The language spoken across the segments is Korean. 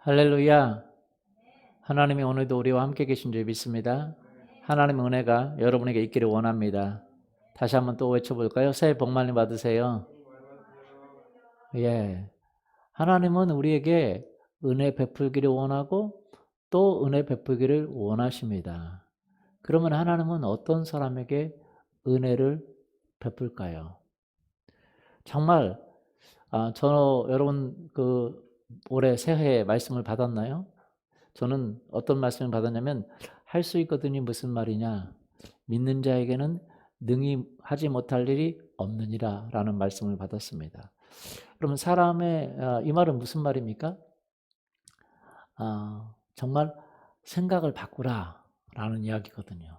할렐루야. 하나님이 오늘도 우리와 함께 계신 줄 믿습니다. 하나님의 은혜가 여러분에게 있기를 원합니다. 다시 한번 또 외쳐볼까요? 새해 복 많이 받으세요. 예. 하나님은 우리에게 은혜 베풀기를 원하고 또 은혜 베풀기를 원하십니다. 그러면 하나님은 어떤 사람에게 은혜를 베풀까요? 정말 여러분 올해 새해에 말씀을 받았나요? 저는 어떤 말씀을 받았냐면 할 수 있거든이 무슨 말이냐, 믿는 자에게는 능히 하지 못할 일이 없느니라 라는 말씀을 받았습니다. 그러면 이 말은 무슨 말입니까? 정말 생각을 바꾸라 라는 이야기거든요.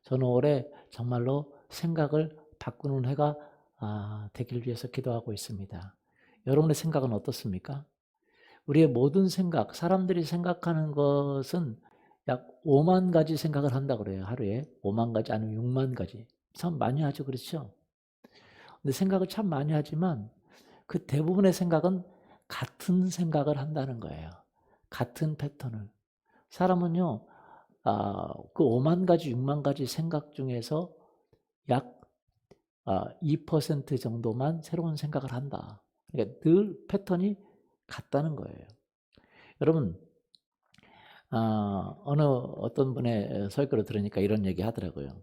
저는 올해 정말로 생각을 바꾸는 해가 되길 위해서 기도하고 있습니다. 여러분의 생각은 어떻습니까? 우리의 모든 생각, 사람들이 생각하는 것은 약 5만 가지 생각을 한다 그래요. 하루에 5만 가지 아니면 6만 가지. 참 많이 하죠. 그렇죠? 근데 생각을 참 많이 하지만 그 대부분의 생각은 같은 생각을 한다는 거예요. 같은 패턴을. 사람은요, 그 5만 가지, 6만 가지 생각 중에서 약 2% 정도만 새로운 생각을 한다. 그러니까 늘 패턴이 같다는 거예요. 여러분, 어떤 분의 설교를 들으니까 이런 얘기 하더라고요.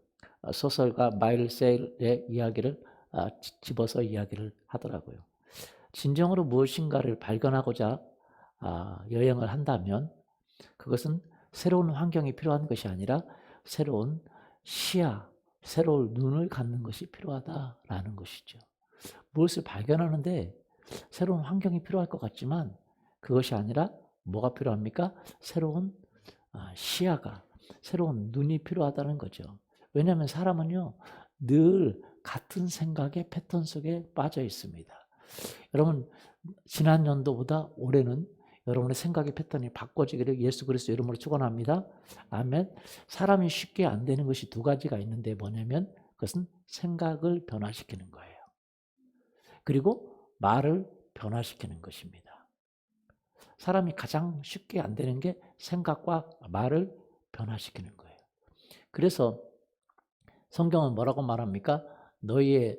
소설가 마일스 셀의 이야기를 집어서 이야기를 하더라고요. 진정으로 무엇인가를 발견하고자 여행을 한다면 그것은 새로운 환경이 필요한 것이 아니라 새로운 시야, 새로운 눈을 갖는 것이 필요하다라는 것이죠. 무엇을 발견하는데 새로운 환경이 필요할 것 같지만 그것이 아니라 뭐가 필요합니까? 새로운 시야가, 새로운 눈이 필요하다는 거죠. 왜냐하면 사람은요, 늘 같은 생각의 패턴 속에 빠져 있습니다. 여러분, 지난 연도보다 올해는 여러분의 생각의 패턴이 바꿔지기를 예수 그리스도 이름으로 축원합니다. 아멘. 사람이 쉽게 안 되는 것이 두 가지가 있는데 뭐냐면 그것은 생각을 변화시키는 거예요. 그리고 말을 변화시키는 것입니다. 사람이 가장 쉽게 안 되는 게 생각과 말을 변화시키는 거예요. 그래서 성경은 뭐라고 말합니까? 너희의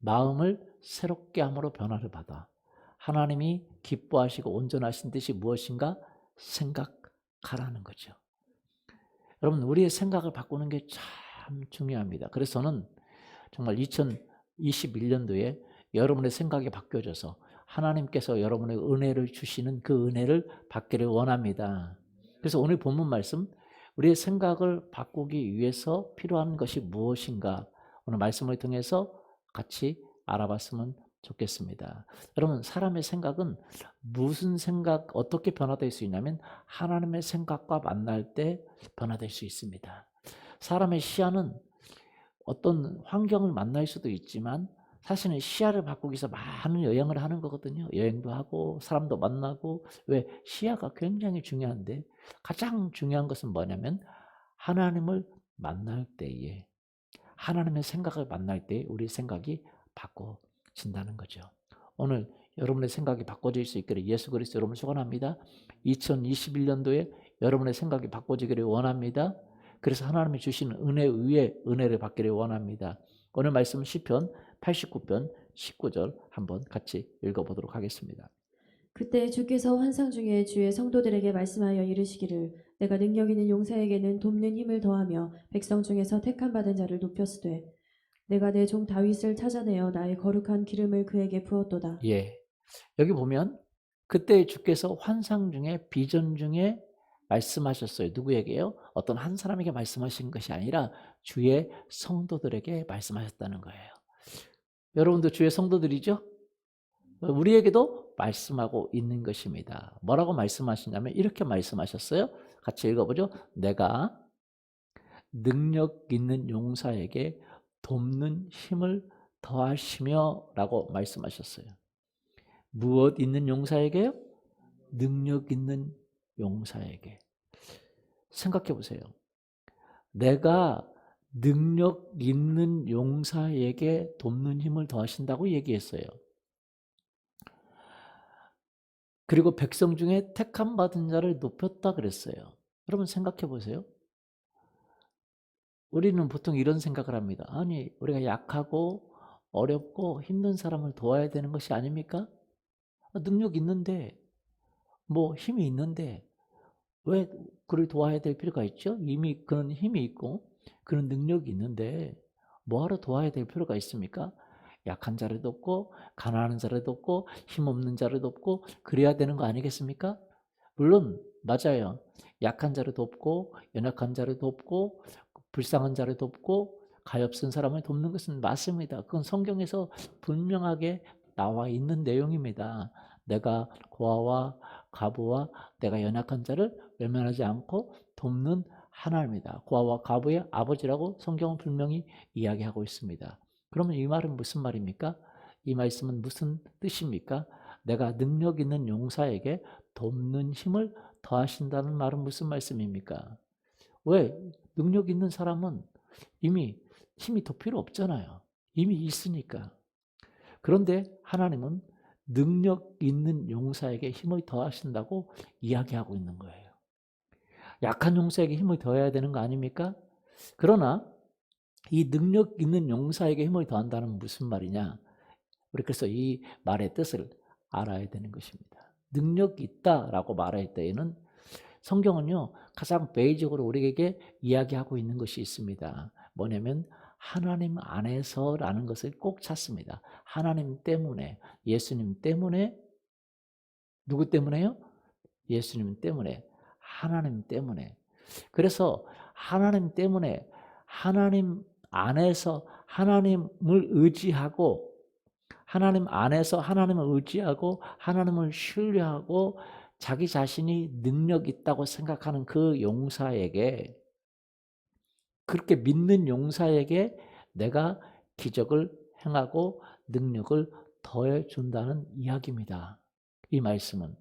마음을 새롭게 함으로 변화를 받아. 하나님이 기뻐하시고 온전하신 뜻이 무엇인가 생각하라는 거죠. 여러분, 우리의 생각을 바꾸는 게 참 중요합니다. 그래서 저는 정말 2021년도에 여러분의 생각이 바뀌어져서 하나님께서 여러분의 은혜를 주시는 그 은혜를 받기를 원합니다. 그래서 오늘 본문 말씀, 우리의 생각을 바꾸기 위해서 필요한 것이 무엇인가 오늘 말씀을 통해서 같이 알아봤으면 좋겠습니다. 여러분, 사람의 생각은 무슨 생각, 어떻게 변화될 수 있냐면 하나님의 생각과 만날 때 변화될 수 있습니다. 사람의 시야는 어떤 환경을 만날 수도 있지만 사실은 시야를 바꾸기 위해서 많은 여행을 하는 거거든요. 여행도 하고 사람도 만나고. 왜? 시야가 굉장히 중요한데 가장 중요한 것은 뭐냐면 하나님을 만날 때에, 하나님의 생각을 만날 때 우리 생각이 바꿔진다는 거죠. 오늘 여러분의 생각이 바꿔질 수 있기를 예수 그리스도 여러분을 축원합니다. 2021년도에 여러분의 생각이 바꿔지기를 원합니다. 그래서 하나님이 주시는 은혜 위에 은혜를 받기를 원합니다. 오늘 말씀 시편 89편 19절 한번 같이 읽어보도록 하겠습니다. 그때 주께서 환상 중에 주의 성도들에게 말씀하여 이르시기를 내가 능력 있는 용사에게는 돕는 힘을 더하며 백성 중에서 택함 받은 자를 높였으되 내가 내 종 다윗을 찾아내어 나의 거룩한 기름을 그에게 부었도다. 예, 여기 보면 그때 주께서 환상 중에 비전 중에 말씀하셨어요. 누구에게요? 어떤 한 사람에게 말씀하신 것이 아니라 주의 성도들에게 말씀하셨다는 거예요. 여러분도 주의 성도들이죠? 우리에게도 말씀하고 있는 것입니다. 뭐라고 말씀하시냐면 이렇게 말씀하셨어요. 같이 읽어보죠. 내가 능력 있는 용사에게 돕는 힘을 더하시며 라고 말씀하셨어요. 무엇 있는 용사에게요? 능력 있는 용사에게. 생각해 보세요. 내가 능력 있는 용사에게 돕는 힘을 더하신다고 얘기했어요. 그리고 백성 중에 택함 받은 자를 높였다 그랬어요. 여러분 생각해 보세요. 우리는 보통 이런 생각을 합니다. 아니, 우리가 약하고 어렵고 힘든 사람을 도와야 되는 것이 아닙니까? 능력 있는데, 뭐 힘이 있는데 왜 그를 도와야 될 필요가 있죠? 이미 그런 힘이 있고 그런 능력이 있는데 뭐하러 도와야 될 필요가 있습니까? 약한 자를 돕고 가난한 자를 돕고 힘없는 자를 돕고 그래야 되는 거 아니겠습니까? 물론 맞아요. 약한 자를 돕고 연약한 자를 돕고 불쌍한 자를 돕고 가엾은 사람을 돕는 것은 맞습니다. 그건 성경에서 분명하게 나와 있는 내용입니다. 내가 고아와 과부와 내가 연약한 자를 외면하지 않고 돕는 하나님이다. 고아와 과부의 아버지라고 성경은 분명히 이야기하고 있습니다. 그러면 이 말은 무슨 말입니까? 이 말씀은 무슨 뜻입니까? 내가 능력 있는 용사에게 돕는 힘을 더하신다는 말은 무슨 말씀입니까? 왜? 능력 있는 사람은 이미 힘이 더 필요 없잖아요. 이미 있으니까. 그런데 하나님은 능력 있는 용사에게 힘을 더하신다고 이야기하고 있는 거예요. 약한 용사에게 힘을 더해야 되는 거 아닙니까? 그러나 이 능력 있는 용사에게 힘을 더한다는 무슨 말이냐? 우리 그래서 이 말의 뜻을 알아야 되는 것입니다. 능력 있다라고 말할 때에는 성경은요, 가장 베이직으로 우리에게 이야기하고 있는 것이 있습니다. 뭐냐면 하나님 안에서라는 것을 꼭 찾습니다. 하나님 때문에, 예수님 때문에, 누구 때문에요? 예수님 때문에, 하나님 때문에. 그래서 하나님 때문에, 하나님 안에서 하나님을 의지하고, 하나님 안에서 하나님을 의지하고, 하나님을 신뢰하고, 자기 자신이 능력 있다고 생각하는 그 용사에게, 그렇게 믿는 용사에게 내가 기적을 행하고 능력을 더해 준다는 이야기입니다. 이 말씀은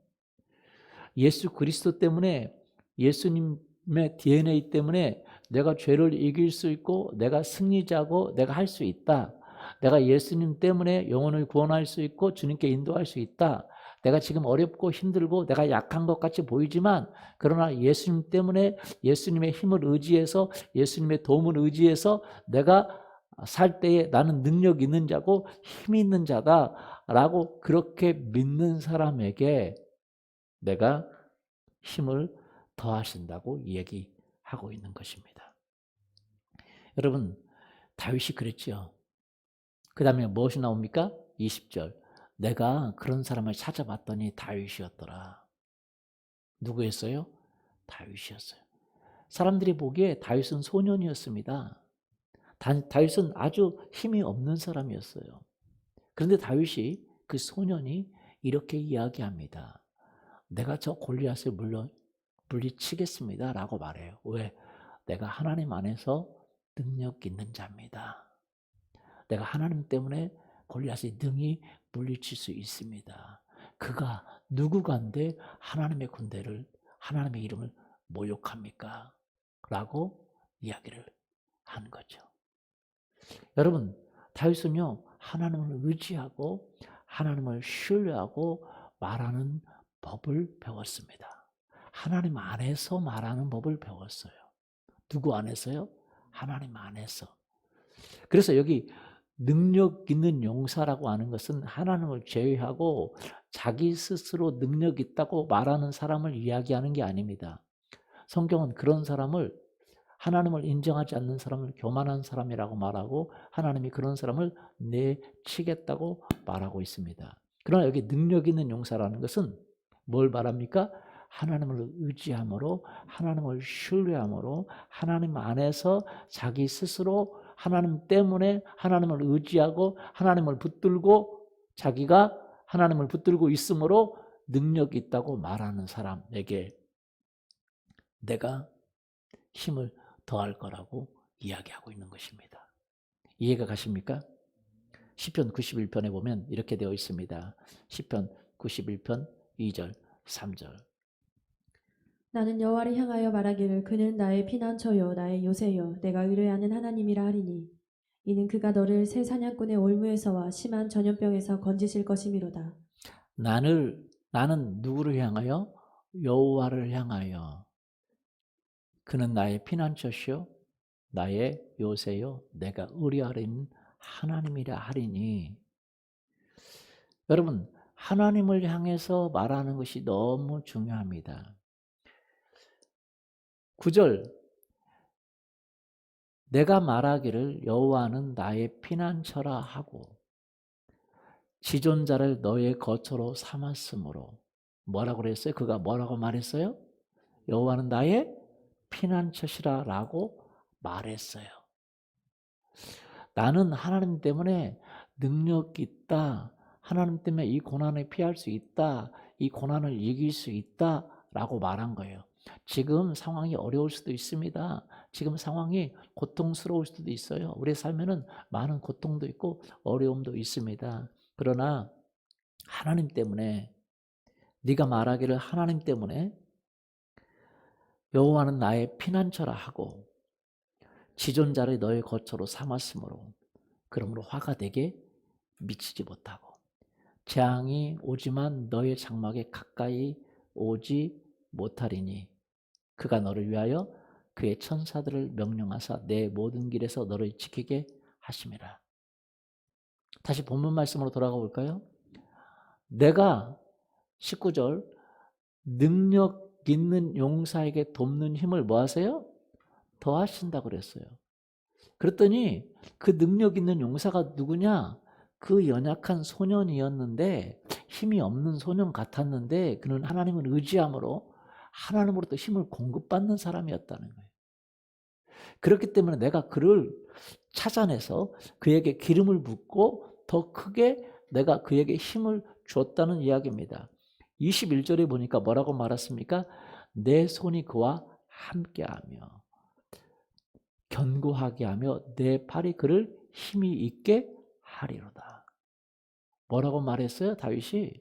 예수 그리스도 때문에, 예수님의 DNA 때문에 내가 죄를 이길 수 있고 내가 승리자고 내가 할 수 있다. 내가 예수님 때문에 영혼을 구원할 수 있고 주님께 인도할 수 있다. 내가 지금 어렵고 힘들고 내가 약한 것 같이 보이지만 그러나 예수님 때문에, 예수님의 힘을 의지해서, 예수님의 도움을 의지해서 내가 살 때에 나는 능력 있는 자고 힘 있는 자다라고 그렇게 믿는 사람에게 내가 힘을 더하신다고 얘기하고 있는 것입니다. 여러분, 다윗이 그랬죠. 그 다음에 무엇이 나옵니까? 20절. 내가 그런 사람을 찾아봤더니 다윗이었더라. 누구였어요? 다윗이었어요. 사람들이 보기에 다윗은 소년이었습니다. 다윗은 아주 힘이 없는 사람이었어요. 그런데 다윗이, 그 소년이 이렇게 이야기합니다. 내가 저 골리앗을 물리치겠습니다 라고 말해요. 왜? 내가 하나님 안에서 능력 있는 자입니다. 내가 하나님 때문에 골리앗이 능히 물리칠 수 있습니다. 그가 누구간데 하나님의 군대를, 하나님의 이름을 모욕합니까? 라고 이야기를 한 거죠. 여러분, 다윗은요, 하나님을 의지하고 하나님을 신뢰하고 말하는 법을 배웠습니다. 하나님 안에서 말하는 법을 배웠어요. 누구 안에서요? 하나님 안에서. 그래서 여기 능력 있는 용사라고 하는 것은 하나님을 제외하고 자기 스스로 능력 있다고 말하는 사람을 이야기하는 게 아닙니다. 성경은 그런 사람을, 하나님을 인정하지 않는 사람을 교만한 사람이라고 말하고 하나님이 그런 사람을 내치겠다고 말하고 있습니다. 그러나 여기 능력 있는 용사라는 것은 뭘 말합니까? 하나님을 의지함으로, 하나님을 신뢰함으로, 하나님 안에서 자기 스스로 하나님 때문에 하나님을 의지하고 하나님을 붙들고 자기가 하나님을 붙들고 있으므로 능력이 있다고 말하는 사람에게 내가 힘을 더할 거라고 이야기하고 있는 것입니다. 이해가 가십니까? 시편 91편에 보면 이렇게 되어 있습니다. 시편 91편 2절, 3절. 나는 여호와를 향하여 말하기를 그는 나의 피난처요 나의 요새요 내가 의뢰하는 하나님이라 하리니 이는 그가 너를 새 사냥꾼의 올무에서와 심한 전염병에서 건지실 것이미로다. 나는 누구를 향하여? 여호와를 향하여. 그는 나의 피난처시요 나의 요새요 내가 의뢰하는 하나님이라 하리니. 여러분, 하나님을 향해서 말하는 것이 너무 중요합니다. 9절, 내가 말하기를 여호와는 나의 피난처라 하고 지존자를 너의 거처로 삼았으므로. 뭐라고 그랬어요? 그가 뭐라고 말했어요? 여호와는 나의 피난처시라 라고 말했어요. 나는 하나님 때문에 능력이 있다. 하나님 때문에 이 고난을 피할 수 있다. 이 고난을 이길 수 있다 라고 말한 거예요. 지금 상황이 어려울 수도 있습니다. 지금 상황이 고통스러울 수도 있어요. 우리의 삶에는 많은 고통도 있고 어려움도 있습니다. 그러나 하나님 때문에, 네가 말하기를 하나님 때문에 여호와는 나의 피난처라 하고 지존자를 너의 거처로 삼았으므로 그러므로 화가 되게 미치지 못하고 재앙이 오지만 너의 장막에 가까이 오지 못하리니 그가 너를 위하여 그의 천사들을 명령하사 내 모든 길에서 너를 지키게 하심이라. 다시 본문 말씀으로 돌아가 볼까요? 내가 19절 능력 있는 용사에게 돕는 힘을 뭐 하세요? 더하신다 그랬어요. 그랬더니 그 능력 있는 용사가 누구냐? 그 연약한 소년이었는데 힘이 없는 소년 같았는데 그는 하나님을 의지함으로 하나님으로부터 힘을 공급받는 사람이었다는 거예요. 그렇기 때문에 내가 그를 찾아내서 그에게 기름을 붓고 더 크게 내가 그에게 힘을 줬다는 이야기입니다. 21절에 보니까 뭐라고 말했습니까? 내 손이 그와 함께하며 견고하게 하며 내 팔이 그를 힘이 있게 하리로다. 뭐라고 말했어요? 다윗이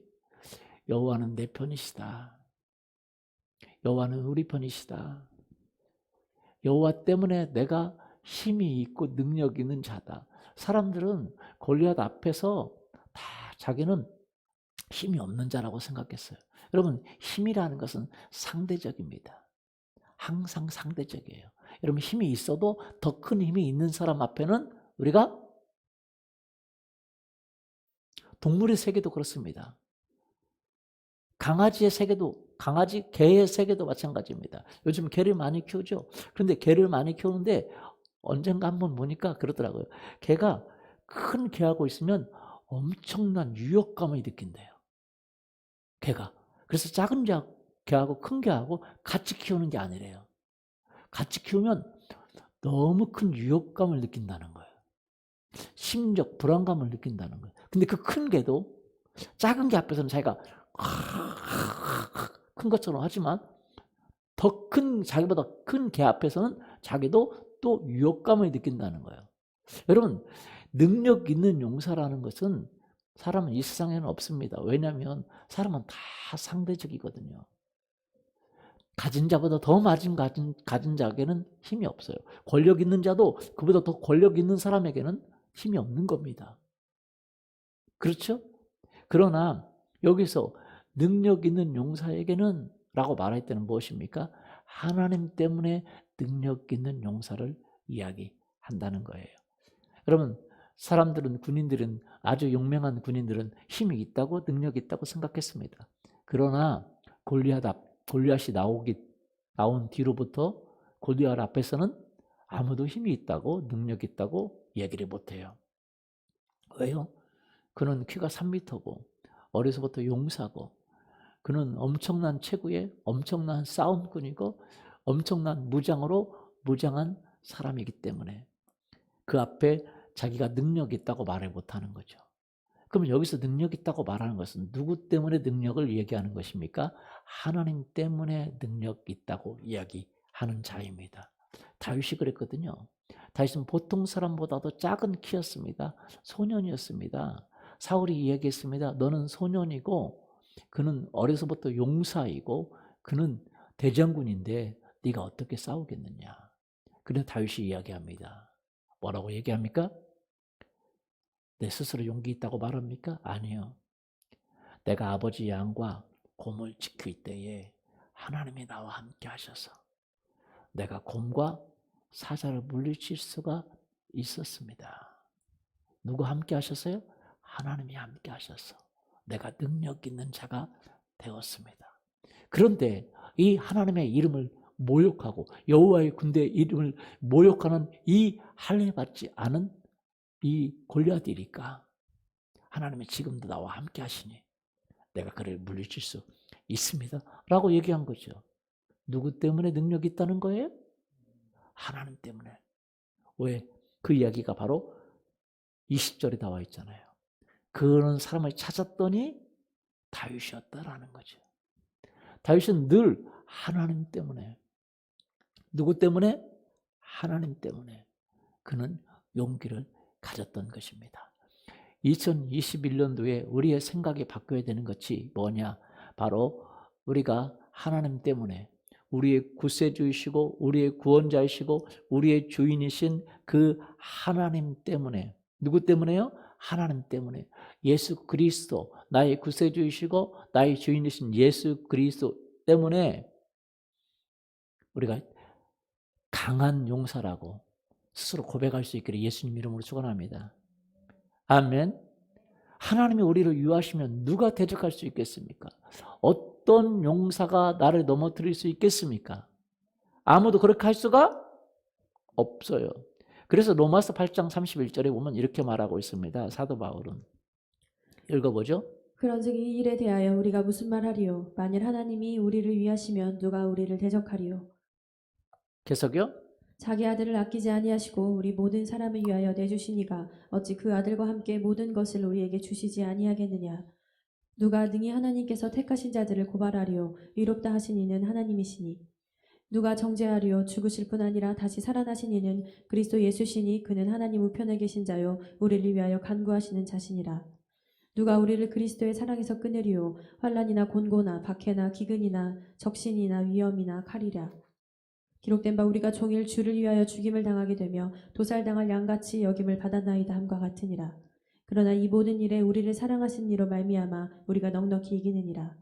여호와는 내 편이시다. 여호와는 우리 편이시다. 여호와 때문에 내가 힘이 있고 능력 있는 자다. 사람들은 골리앗 앞에서 다 자기는 힘이 없는 자라고 생각했어요. 여러분, 힘이라는 것은 상대적입니다. 항상 상대적이에요. 여러분, 힘이 있어도 더 큰 힘이 있는 사람 앞에는 우리가, 동물의 세계도 그렇습니다. 강아지의 세계도, 강아지, 개의 세계도 마찬가지입니다. 요즘 개를 많이 키우죠. 그런데 개를 많이 키우는데 언젠가 한번 보니까 그러더라고요. 개가 큰 개하고 있으면 엄청난 유혹감을 느낀대요. 개가. 그래서 작은 개하고 큰 개하고 같이 키우는 게 아니래요. 같이 키우면 너무 큰 유혹감을 느낀다는 거예요. 심적 불안감을 느낀다는 거예요. 근데 그 큰 개도 작은 개 앞에서는 자기가 큰 것처럼 하지만 더 큰, 자기보다 큰 개 앞에서는 자기도 또 유혹감을 느낀다는 거예요. 여러분, 능력 있는 용사라는 것은 사람은 이 세상에는 없습니다. 왜냐하면 사람은 다 상대적이거든요. 가진 자보다 더 가진 자에게는 힘이 없어요. 권력 있는 자도 그보다 더 권력 있는 사람에게는 힘이 없는 겁니다. 그렇죠? 그러나 여기서 능력 있는 용사에게는 라고 말할 때는 무엇입니까? 하나님 때문에 능력 있는 용사를 이야기한다는 거예요. 여러분, 사람들은, 군인들은, 아주 용맹한 군인들은 힘이 있다고 능력이 있다고 생각했습니다. 그러나 골리앗이 나온 뒤로부터 골리앗 앞에서는 아무도 힘이 있다고 능력이 있다고 얘기를 못해요. 왜요? 그는 키가 3m고 어려서부터 용사고 그는 엄청난 체구의 엄청난 싸움꾼이고 엄청난 무장한 사람이기 때문에 그 앞에 자기가 능력이 있다고 말을 못하는 거죠. 그럼 여기서 능력이 있다고 말하는 것은 누구 때문에 능력을 얘기하는 것입니까? 하나님 때문에 능력이 있다고 이야기하는 자입니다. 다윗이 그랬거든요. 다윗은 보통 사람보다도 작은 키였습니다. 소년이었습니다. 사울이 이야기했습니다. 너는 소년이고 그는 어려서부터 용사이고 그는 대장군인데 네가 어떻게 싸우겠느냐. 그래서 다윗이 이야기합니다. 뭐라고 얘기합니까? 내 스스로 용기 있다고 말합니까? 아니요. 내가 아버지 양과 곰을 지킬 때에 하나님이 나와 함께 하셔서 내가 곰과 사자를 물리칠 수가 있었습니다. 누구 함께 하셨어요? 하나님이 함께 하셔서 내가 능력 있는 자가 되었습니다. 그런데 이 하나님의 이름을 모욕하고 여호와의 군대의 이름을 모욕하는 이 할례 받지 않은 이 골리앗이니까 하나님이 지금도 나와 함께 하시니 내가 그를 물리칠 수 있습니다 라고 얘기한 거죠. 누구 때문에 능력이 있다는 거예요? 하나님 때문에. 왜? 그 이야기가 바로 20절에 나와 있잖아요. 그런 사람을 찾았더니 다윗이었다라는 거죠. 다윗은 늘 하나님 때문에, 누구 때문에? 하나님 때문에 그는 용기를 가졌던 것입니다. 2021년도에 우리의 생각이 바뀌어야 되는 것이 뭐냐? 바로 우리가 하나님 때문에 우리의 구세주이시고 우리의 구원자이시고 우리의 주인이신 그 하나님 때문에, 누구 때문에요? 하나님 때문에. 예수 그리스도, 나의 구세주이시고 나의 주인이신 예수 그리스도 때문에 우리가 강한 용사라고 스스로 고백할 수 있기를 예수님 이름으로 축원합니다. 아멘. 하나님이 우리를 위하시면 누가 대적할 수 있겠습니까? 어떤 용사가 나를 넘어뜨릴 수 있겠습니까? 아무도 그렇게 할 수가 없어요. 그래서 로마서 8장 31절에 보면 이렇게 말하고 있습니다. 사도 바울은. 읽어보죠. 그런즉 이 일에 대하여 우리가 무슨 말하리요? 만일 하나님이 우리를 위하시면 누가 우리를 대적하리요? 계속요. 자기 아들을 아끼지 아니하시고 우리 모든 사람을 위하여 내주시니가 어찌 그 아들과 함께 모든 것을 우리에게 주시지 아니하겠느냐? 누가 능히 하나님께서 택하신 자들을 고발하리요? 의롭다 하신 이는 하나님이시니. 누가 정죄하리요? 죽으실 뿐 아니라 다시 살아나신 이는 그리스도 예수시니 그는 하나님 우편에 계신 자요 우리를 위하여 간구하시는 자시니라. 누가 우리를 그리스도의 사랑에서 끊으리요? 환난이나 곤고나 박해나 기근이나 적신이나 위험이나 칼이라. 기록된 바 우리가 종일 주를 위하여 죽임을 당하게 되며 도살당할 양같이 여김을 받았나이다 함과 같으니라. 그러나 이 모든 일에 우리를 사랑하신 이로 말미암아 우리가 넉넉히 이기느니라.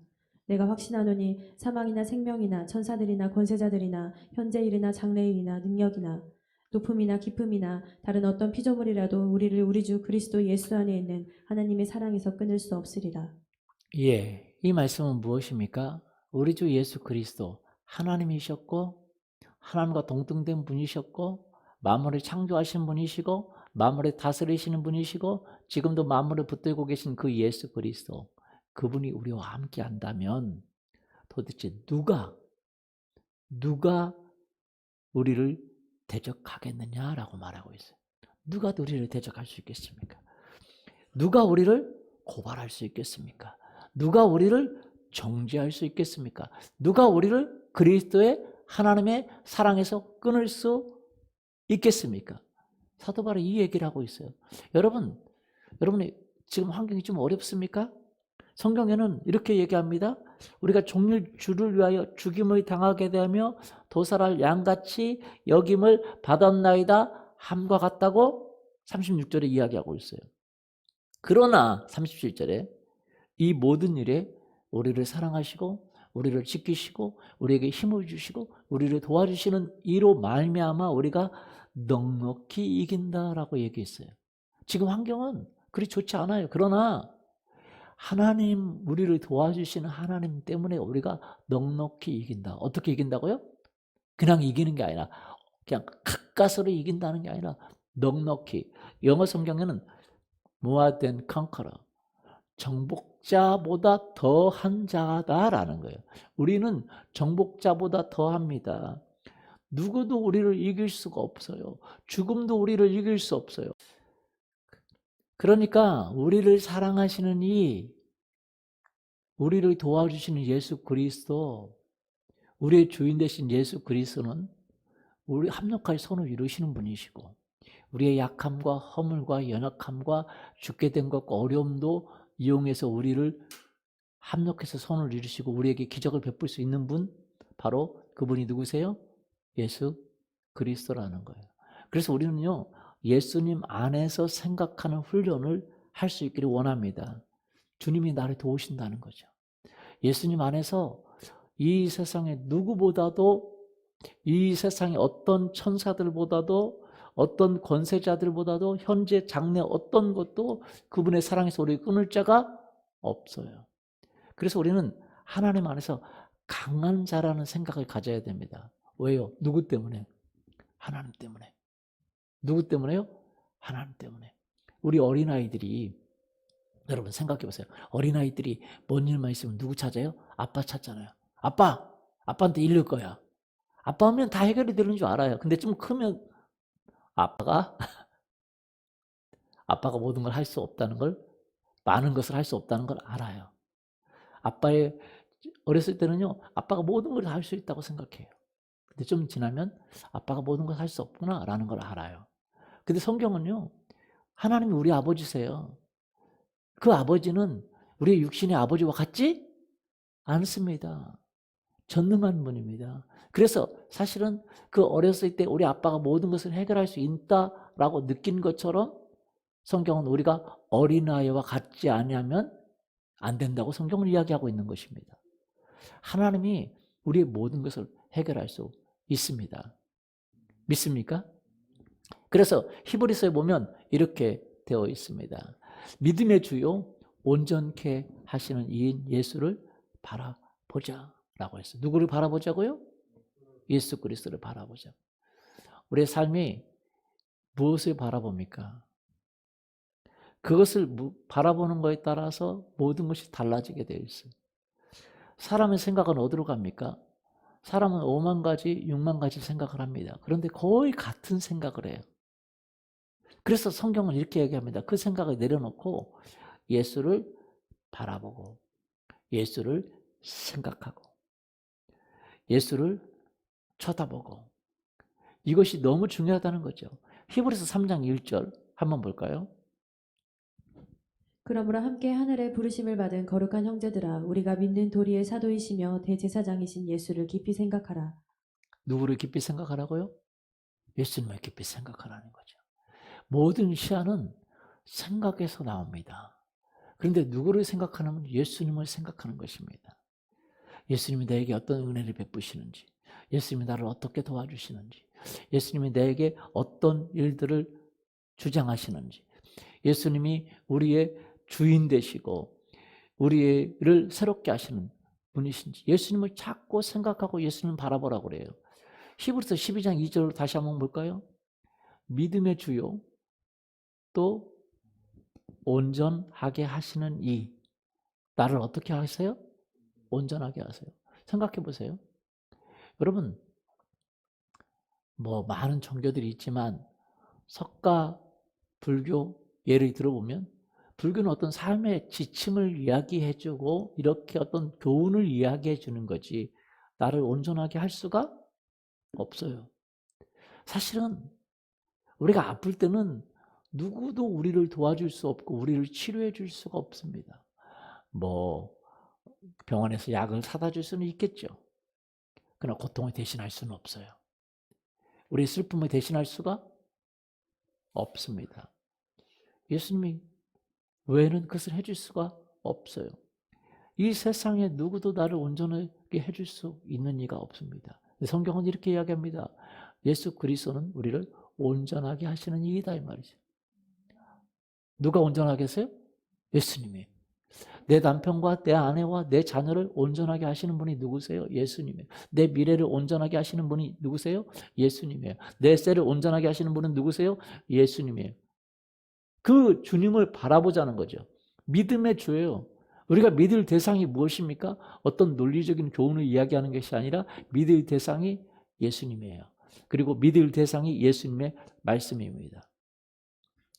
내가 확신하노니 사망이나 생명이나 천사들이나 권세자들이나 현재일이나 장래일이나 능력이나 높음이나 깊음이나 다른 어떤 피조물이라도 우리를 우리 주 그리스도 예수 안에 있는 하나님의 사랑에서 끊을 수 없으리라. 예, 이 말씀은 무엇입니까? 우리 주 예수 그리스도 하나님이셨고 하나님과 동등된 분이셨고 만물을 창조하신 분이시고 만물을 다스리시는 분이시고 지금도 만물을 붙들고 계신 그 예수 그리스도, 그분이 우리와 함께 한다면 도대체 누가 우리를 대적하겠느냐라고 말하고 있어요. 누가 우리를 대적할 수 있겠습니까? 누가 우리를 고발할 수 있겠습니까? 누가 우리를 정죄할 수 있겠습니까? 누가 우리를 그리스도의 하나님의 사랑에서 끊을 수 있겠습니까? 사도 바울이 이 얘기를 하고 있어요. 여러분이 지금 환경이 좀 어렵습니까? 성경에는 이렇게 얘기합니다. 우리가 종일 주를 위하여 죽임을 당하게 되며 도살할 양같이 여김을 받았나이다 함과 같다고 36절에 이야기하고 있어요. 그러나 37절에 이 모든 일에 우리를 사랑하시고 우리를 지키시고 우리에게 힘을 주시고 우리를 도와주시는 이로 말미암아 우리가 넉넉히 이긴다라고 얘기했어요. 지금 환경은 그리 좋지 않아요. 그러나 하나님, 우리를 도와주시는 하나님 때문에 우리가 넉넉히 이긴다. 어떻게 이긴다고요? 그냥 이기는 게 아니라 그냥 가까스로 이긴다는 게 아니라 넉넉히. 영어 성경에는 more than conqueror, 정복자보다 더한 자다라는 거예요. 우리는 정복자보다 더합니다. 누구도 우리를 이길 수가 없어요. 죽음도 우리를 이길 수 없어요. 그러니까 우리를 사랑하시는 우리를 도와주시는 예수 그리스도, 우리의 주인 되신 예수 그리스도는 우리 합력하여 손을 이루시는 분이시고 우리의 약함과 허물과 연약함과 죽게 된 것과 어려움도 이용해서 우리를 합력해서 손을 이루시고 우리에게 기적을 베풀 수 있는 분, 바로 그분이 누구세요? 예수 그리스도라는 거예요. 그래서 우리는요, 예수님 안에서 생각하는 훈련을 할 수 있기를 원합니다. 주님이 나를 도우신다는 거죠. 예수님 안에서 이 세상의 누구보다도, 이 세상의 어떤 천사들보다도, 어떤 권세자들보다도, 현재 장래 어떤 것도 그분의 사랑에서 우리 끊을 자가 없어요. 그래서 우리는 하나님 안에서 강한 자라는 생각을 가져야 됩니다. 왜요? 누구 때문에? 하나님 때문에. 누구 때문에요? 하나님 때문에. 우리 어린아이들이, 여러분 생각해 보세요. 어린아이들이 뭔 일만 있으면 누구 찾아요? 아빠 찾잖아요. 아빠! 아빠한테 이를 거야. 아빠 하면 다 해결이 되는 줄 알아요. 근데 좀 크면 아빠가 모든 걸 할 수 없다는 걸, 많은 것을 할 수 없다는 걸 알아요. 아빠의 어렸을 때는요, 아빠가 모든 걸 다 할 수 있다고 생각해요. 근데 좀 지나면 아빠가 모든 걸 할 수 없구나라는 걸 알아요. 근데 성경은요, 하나님이 우리 아버지세요. 그 아버지는 우리의 육신의 아버지와 같지 않습니다. 전능한 분입니다. 그래서 사실은 그 어렸을 때 우리 아빠가 모든 것을 해결할 수 있다라고 느낀 것처럼 성경은 우리가 어린아이와 같지 않으면 안 된다고 성경을 이야기하고 있는 것입니다. 하나님이 우리의 모든 것을 해결할 수 있습니다. 믿습니까? 그래서 히브리서에 보면 이렇게 되어 있습니다. 믿음의 주요 온전케 하시는 이인 예수를 바라보자 라고 했어요. 누구를 바라보자고요? 예수 그리스도를 바라보자. 우리의 삶이 무엇을 바라봅니까? 그것을 바라보는 것에 따라서 모든 것이 달라지게 되어 있어요. 사람의 생각은 어디로 갑니까? 사람은 5만 가지, 6만 가지 생각을 합니다. 그런데 거의 같은 생각을 해요. 그래서 성경은 이렇게 얘기합니다. 그 생각을 내려놓고 예수를 바라보고, 예수를 생각하고, 예수를 쳐다보고, 이것이 너무 중요하다는 거죠. 히브리서 3장 1절 한번 볼까요? 그러므로 함께 하늘의 부르심을 받은 거룩한 형제들아 우리가 믿는 도리의 사도이시며 대제사장이신 예수를 깊이 생각하라. 누구를 깊이 생각하라고요? 예수님을 깊이 생각하라는 거죠. 모든 시야는 생각에서 나옵니다. 그런데 누구를 생각하냐면 예수님을 생각하는 것입니다. 예수님이 나에게 어떤 은혜를 베푸시는지, 예수님이 나를 어떻게 도와주시는지, 예수님이 나에게 어떤 일들을 주장하시는지, 예수님이 우리의 주인 되시고 우리를 새롭게 하시는 분이신지, 예수님을 찾고 생각하고 예수님을 바라보라고 그래요. 히브리서 12장 2절로 다시 한번 볼까요? 믿음의 주요 또 온전하게 하시는 이, 나를 어떻게 하세요? 온전하게 하세요. 생각해 보세요. 여러분, 많은 종교들이 있지만 석가 불교 예를 들어보면 불교는 어떤 삶의 지침을 이야기해주고 이렇게 어떤 교훈을 이야기해주는 거지 나를 온전하게 할 수가 없어요. 사실은 우리가 아플 때는 누구도 우리를 도와줄 수 없고 우리를 치료해 줄 수가 없습니다. 병원에서 약을 사다 줄 수는 있겠죠. 그러나 고통을 대신할 수는 없어요. 우리의 슬픔을 대신할 수가 없습니다. 예수님이 외에는 그것을 해줄 수가 없어요. 이 세상에 누구도 나를 온전하게 해줄 수 있는 이가 없습니다. 성경은 이렇게 이야기합니다. 예수 그리스도는 우리를 온전하게 하시는 이이다 이 말이죠. 누가 온전하게 하세요? 예수님이. 내 남편과 내 아내와 내 자녀를 온전하게 하시는 분이 누구세요? 예수님이에요. 내 미래를 온전하게 하시는 분이 누구세요? 예수님이에요. 내 셀을 온전하게 하시는 분은 누구세요? 예수님이에요. 그 주님을 바라보자는 거죠. 믿음의 주예요. 우리가 믿을 대상이 무엇입니까? 어떤 논리적인 교훈을 이야기하는 것이 아니라 믿을 대상이 예수님이에요. 그리고 믿을 대상이 예수님의 말씀입니다.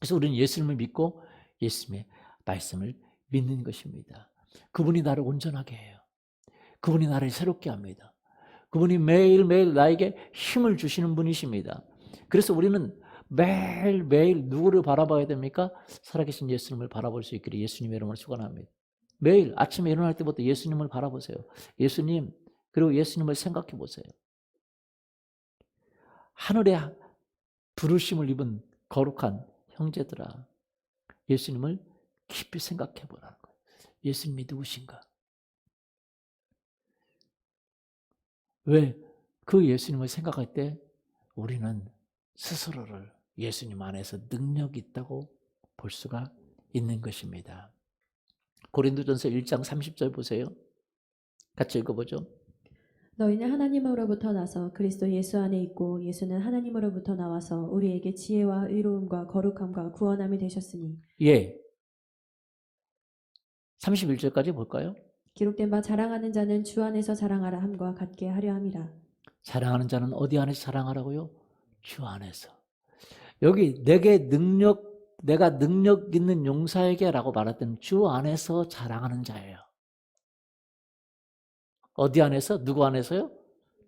그래서 우리는 예수님을 믿고 예수님의 말씀을 믿는 것입니다. 그분이 나를 온전하게 해요. 그분이 나를 새롭게 합니다. 그분이 매일매일 나에게 힘을 주시는 분이십니다. 그래서 우리는 매일매일 누구를 바라봐야 됩니까? 살아계신 예수님을 바라볼 수 있기를 예수님의 이름으로 축원합니다. 매일 아침에 일어날 때부터 예수님을 바라보세요. 예수님, 그리고 예수님을 생각해 보세요. 하늘의 부르심을 입은 거룩한 형제들아, 예수님을 깊이 생각해 보라는 거예요. 예수님이 누구신가? 왜? 그 예수님을 생각할 때 우리는 스스로를 예수님 안에서 능력이 있다고 볼 수가 있는 것입니다. 고린도전서 1장 30절 보세요. 같이 읽어보죠. 너희는 하나님으로부터 나서 그리스도 예수 안에 있고 예수는 하나님으로부터 나와서 우리에게 지혜와 의로움과 거룩함과 구원함이 되셨으니 예. 31절까지 볼까요? 기록된 바 자랑하는 자는 주 안에서 자랑하라 함과 같게 하려 함이라. 자랑하는 자는 어디 안에서 자랑하라고요? 주 안에서. 여기 내가 능력 있는 용사에게라고 말했던 주 안에서 자랑하는 자예요. 어디 안에서? 누구 안에서요?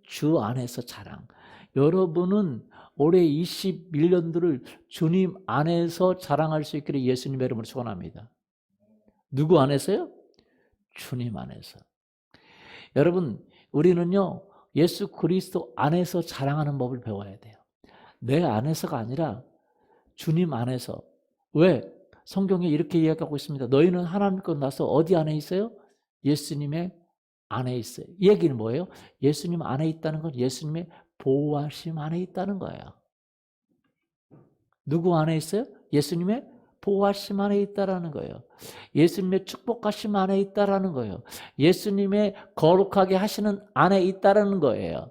주 안에서 자랑. 여러분은 올해 21년도를 주님 안에서 자랑할 수 있기를 예수님의 이름으로 축원합니다. 누구 안에서요? 주님 안에서. 여러분, 우리는요, 예수 그리스도 안에서 자랑하는 법을 배워야 돼요. 내 안에서가 아니라 주님 안에서. 왜? 성경에 이렇게 이야기하고 있습니다. 너희는 하나님 것 나서 어디 안에 있어요? 예수님의 안에 있어요. 이 얘기는 뭐예요? 예수님 안에 있다는 건 예수님의 보호하심 안에 있다는 거예요. 누구 안에 있어요? 예수님의 보호하심 안에 있다라는 거예요. 예수님의 축복하심 안에 있다라는 거예요. 예수님의 거룩하게 하시는 안에 있다라는 거예요.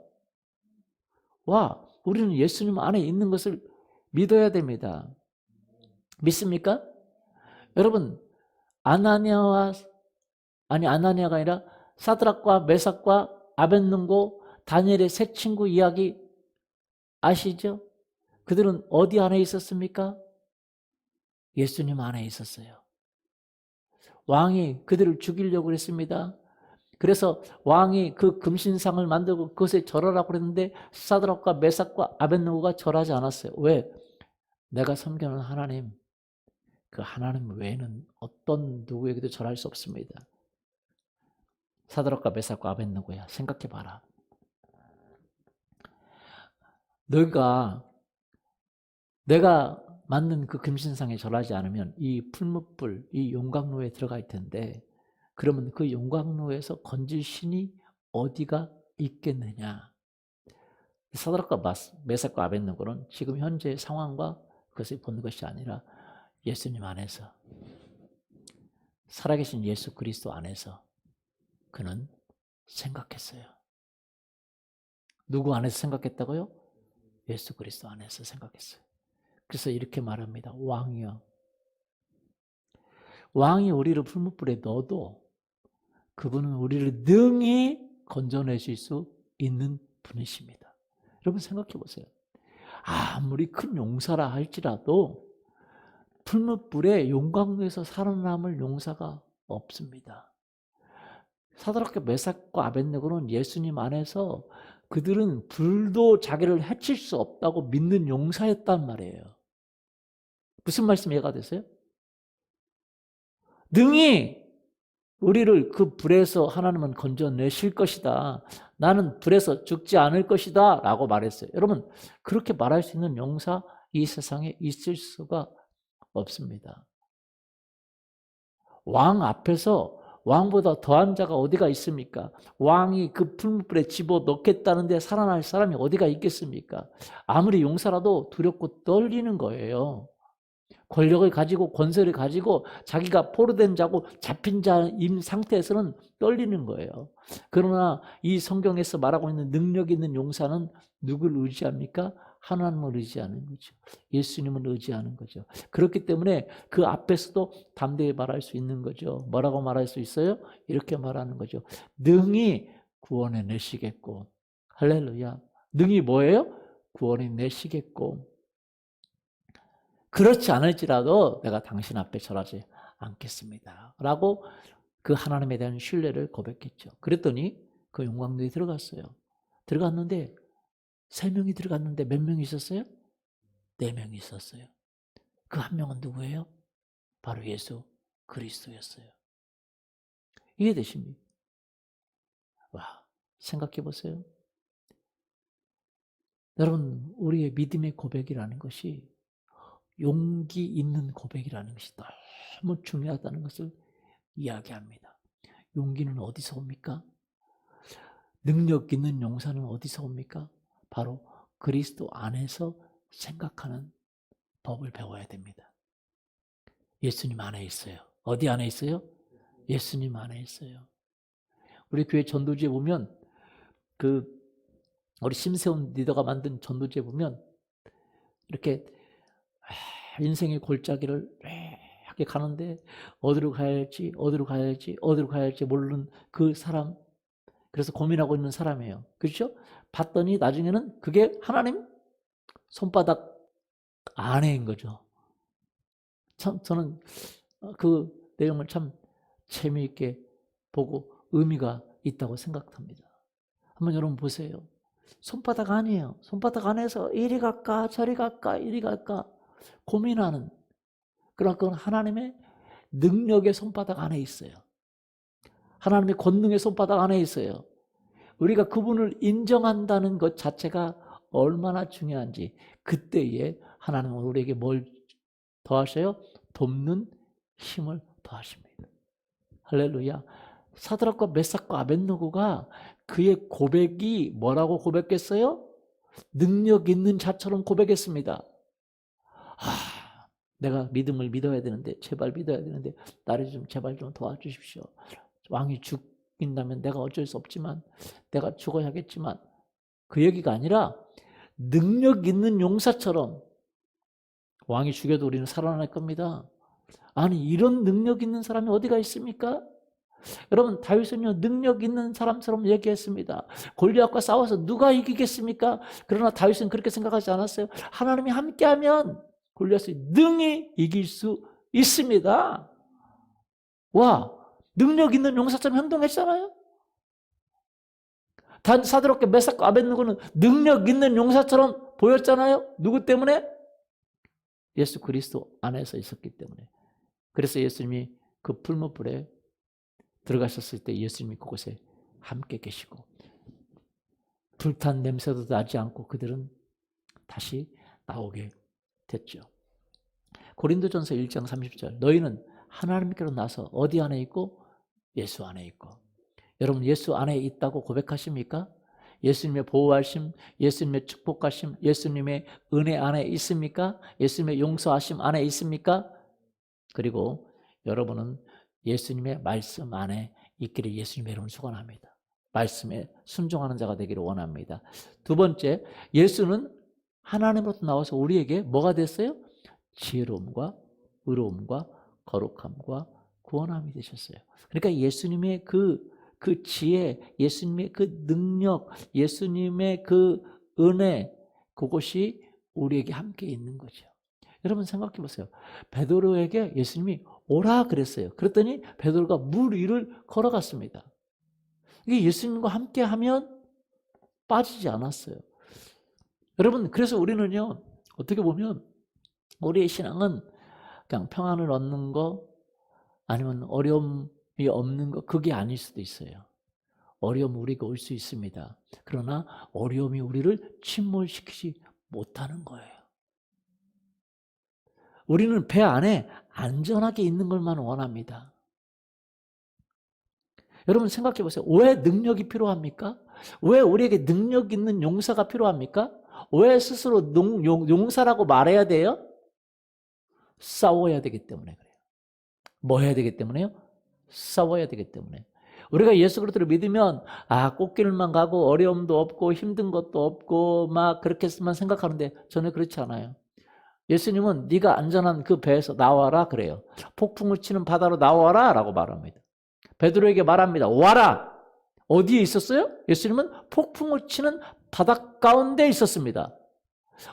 와, 우리는 예수님 안에 있는 것을 믿어야 됩니다. 믿습니까? 여러분, 아나니아가 아니라 사드락과 메삭과 아벳느고 다니엘의 세 친구 이야기 아시죠? 그들은 어디 안에 있었습니까? 예수님 안에 있었어요. 왕이 그들을 죽이려고 했습니다. 그래서 왕이 그 금신상을 만들고 그것에 절하라고 그랬는데 사드락과 메삭과 아벳느고가 절하지 않았어요. 왜? 내가 섬기는 하나님, 그 하나님 외에는 어떤 누구에게도 절할 수 없습니다. 사드락과 메삭과 아벳느고야. 생각해봐라. 내가 만든 그 금신상에 절하지 않으면 이 풀무불, 이 용광로에 들어갈 텐데 그러면 그 용광로에서 건질 신이 어디가 있겠느냐. 사드락과 메삭과 아벳느고는 지금 현재의 상황과 그것을 보는 것이 아니라 예수님 안에서, 살아계신 예수 그리스도 안에서 그는 생각했어요. 누구 안에서 생각했다고요? 예수 그리스도 안에서 생각했어요. 그래서 이렇게 말합니다. 왕이여. 왕이 우리를 풀무불에 넣어도 그분은 우리를 능히 건져내실 수 있는 분이십니다. 여러분 생각해 보세요. 아무리 큰 용사라 할지라도 풀무불에 용광로에서 살아남을 용사가 없습니다. 사드락과 메삭과 아벳느고는 예수님 안에서 그들은 불도 자기를 해칠 수 없다고 믿는 용사였단 말이에요. 무슨 말씀 이해가 되세요? 능히 우리를 그 불에서 하나님은 건져내실 것이다. 나는 불에서 죽지 않을 것이다 라고 말했어요. 여러분 그렇게 말할 수 있는 용사 이 세상에 있을 수가 없습니다. 왕 앞에서 왕보다 더한 자가 어디가 있습니까? 왕이 그 풀무불에 집어넣겠다는데 살아날 사람이 어디가 있겠습니까? 아무리 용사라도 두렵고 떨리는 거예요. 권력을 가지고 권세를 가지고 자기가 포로된 자고 잡힌 자인 상태에서는 떨리는 거예요. 그러나 이 성경에서 말하고 있는 능력 있는 용사는 누구를 의지합니까? 하나님을 의지하는 거죠. 예수님을 의지하는 거죠. 그렇기 때문에 그 앞에서도 담대히 말할 수 있는 거죠. 뭐라고 말할 수 있어요? 이렇게 말하는 거죠. 능히 구원해 내시겠고. 할렐루야. 능히 뭐예요? 구원해 내시겠고. 그렇지 않을지라도 내가 당신 앞에 절하지 않겠습니다. 라고 그 하나님에 대한 신뢰를 고백했죠. 그랬더니 그 용광로에 들어갔어요. 들어갔는데 3명이 들어갔는데 몇 명이 있었어요? 4명이 있었어요. 그 한 명은 누구예요? 바로 예수 그리스도였어요. 이해되십니까? 와, 생각해 보세요. 여러분, 우리의 믿음의 고백이라는 것이 용기 있는 고백이라는 것이 너무 중요하다는 것을 이야기합니다. 용기는 어디서 옵니까? 능력 있는 용사는 어디서 옵니까? 바로 그리스도 안에서 생각하는 법을 배워야 됩니다. 예수님 안에 있어요. 어디 안에 있어요? 예수님 안에 있어요. 우리 교회 전도지에 보면 우리 심세훈 리더가 만든 전도지에 보면 이렇게 인생의 골짜기를 이렇게 가는데 어디로 가야 할지 모르는 그 사람, 그래서 고민하고 있는 사람이에요. 그렇죠? 봤더니 나중에는 그게 하나님 손바닥 안에인 거죠. 참 저는 그 내용을 참 재미있게 보고 의미가 있다고 생각합니다. 한번 여러분 보세요. 손바닥 아니에요. 손바닥 안에서 이리 갈까 저리 갈까 이리 갈까 고민하는, 그러나 그건 하나님의 능력의 손바닥 안에 있어요. 하나님의 권능의 손바닥 안에 있어요. 우리가 그분을 인정한다는 것 자체가 얼마나 중요한지, 그때에 하나님은 우리에게 뭘 더하셔요? 돕는 힘을 더하십니다. 할렐루야. 사드락과 메삭과 아벳느고가 그의 고백이 뭐라고 고백했어요? 능력 있는 자처럼 고백했습니다. 내가 믿음을 믿어야 되는데, 제발 믿어야 되는데 나를 좀 제발 좀 도와주십시오. 왕이 죽인다면 내가 어쩔 수 없지만, 내가 죽어야겠지만, 그 얘기가 아니라 능력 있는 용사처럼, 왕이 죽여도 우리는 살아날 겁니다. 아니, 이런 능력 있는 사람이 어디가 있습니까? 여러분, 다윗은요 능력 있는 사람처럼 얘기했습니다. 골리앗과 싸워서 누가 이기겠습니까? 그러나 다윗은 그렇게 생각하지 않았어요. 하나님이 함께하면 골리앗을 능히 이길 수 있습니다. 와, 능력 있는 용사처럼 행동했잖아요. 단 사드락과 메삭과 아벳느고는 능력 있는 용사처럼 보였잖아요. 누구 때문에? 예수 그리스도 안에서 있었기 때문에. 그래서 예수님이 그 풀무불에 들어가셨을 때 예수님이 그곳에 함께 계시고 불탄 냄새도 나지 않고 그들은 다시 나오게 됐죠. 고린도전서 1장 30절, 너희는 하나님께로 나서 어디 안에 있고? 예수 안에 있고. 여러분, 예수 안에 있다고 고백하십니까? 예수님의 보호하심, 예수님의 축복하심, 예수님의 은혜 안에 있습니까? 예수님의 용서하심 안에 있습니까? 그리고 여러분은 예수님의 말씀 안에 있기를 예수님의 이름으로 축원합니다. 말씀에 순종하는 자가 되기를 원합니다. 두 번째, 예수는 하나님으로부터 나와서 우리에게 뭐가 됐어요? 지혜로움과 의로움과 거룩함과 구원함이 되셨어요. 그러니까 예수님의 그 지혜, 예수님의 그 능력, 예수님의 그 은혜, 그것이 우리에게 함께 있는 거죠. 여러분 생각해 보세요. 베드로에게 예수님이 오라 그랬어요. 그랬더니 베드로가 물 위를 걸어갔습니다. 이게 예수님과 함께 하면 빠지지 않았어요. 여러분, 그래서 우리는요, 어떻게 보면 우리의 신앙은 그냥 평안을 얻는 거, 아니면 어려움이 없는 거, 그게 아닐 수도 있어요. 어려움 우리가 올 수 있습니다. 그러나 어려움이 우리를 침몰시키지 못하는 거예요. 우리는 배 안에 안전하게 있는 것만 원합니다. 여러분 생각해 보세요. 왜 능력이 필요합니까? 왜 우리에게 능력 있는 용사가 필요합니까? 왜 스스로 용사라고 말해야 돼요? 싸워야 되기 때문에 그래요. 뭐 해야 되기 때문에요? 싸워야 되기 때문에. 우리가 예수 그리스도를 믿으면 꽃길만 가고 어려움도 없고 힘든 것도 없고 막 그렇게만 생각하는데 전혀 그렇지 않아요. 예수님은 네가 안전한 그 배에서 나와라 그래요. 폭풍을 치는 바다로 나와라 라고 말합니다. 베드로에게 말합니다. 와라. 어디에 있었어요? 예수님은 폭풍을 치는 바다 가운데 있었습니다.